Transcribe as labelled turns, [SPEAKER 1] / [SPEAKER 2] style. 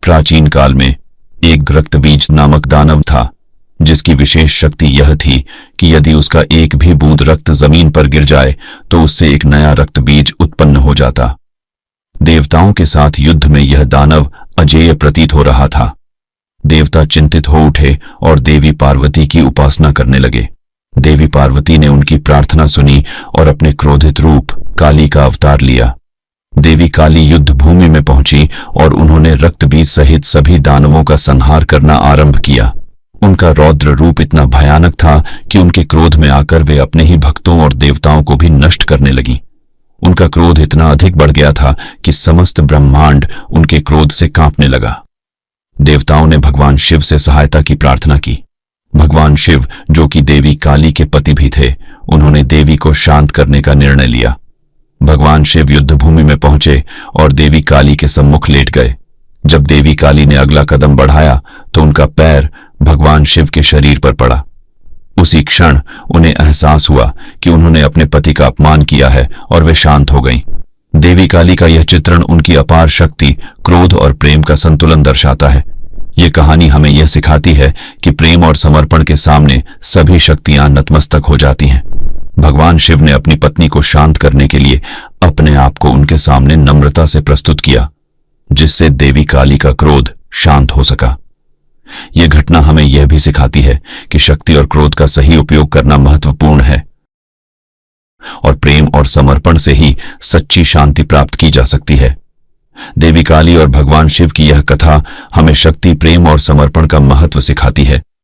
[SPEAKER 1] प्राचीन काल में एक रक्तबीज नामक दानव था, जिसकी विशेष शक्ति यह थी कि यदि उसका एक भी बूंद रक्त जमीन पर गिर जाए तो उससे एक नया रक्तबीज उत्पन्न हो जाता। देवताओं के साथ युद्ध में यह दानव अजेय प्रतीत हो रहा था। देवता चिंतित हो उठे और देवी पार्वती की उपासना करने लगे। देवी पार्वती ने उनकी प्रार्थना सुनी और अपने क्रोधित रूप काली का अवतार लिया। देवी काली युद्ध भूमि में पहुंची और उन्होंने रक्तबीज सहित सभी दानवों का संहार करना आरंभ किया। उनका रौद्र रूप इतना भयानक था कि उनके क्रोध में आकर वे अपने ही भक्तों और देवताओं को भी नष्ट करने लगी। उनका क्रोध इतना अधिक बढ़ गया था कि समस्त ब्रह्मांड उनके क्रोध से कांपने लगा। देवताओं ने भगवान शिव से सहायता की प्रार्थना की। भगवान शिव, जो कि देवी काली के पति भी थे, उन्होंने देवी को शांत करने का निर्णय लिया। भगवान शिव युद्ध भूमि में पहुंचे और देवी काली के सम्मुख लेट गए। जब देवी काली ने अगला कदम बढ़ाया तो उनका पैर भगवान शिव के शरीर पर पड़ा। उसी क्षण उन्हें एहसास हुआ कि उन्होंने अपने पति का अपमान किया है और वे शांत हो गईं। देवी काली का यह चित्रण उनकी अपार शक्ति, क्रोध और प्रेम का संतुलन दर्शाता है। यह कहानी हमें यह सिखाती है कि प्रेम और समर्पण के सामने सभी शक्तियां नतमस्तक हो जाती हैं। भगवान शिव ने अपनी पत्नी को शांत करने के लिए अपने आप को उनके सामने नम्रता से प्रस्तुत किया, जिससे देवी काली का क्रोध शांत हो सका। यह घटना हमें यह भी सिखाती है कि शक्ति और क्रोध का सही उपयोग करना महत्वपूर्ण है और प्रेम और समर्पण से ही सच्ची शांति प्राप्त की जा सकती है। देवी काली और भगवान शिव की यह कथा हमें शक्ति, प्रेम और समर्पण का महत्व सिखाती है।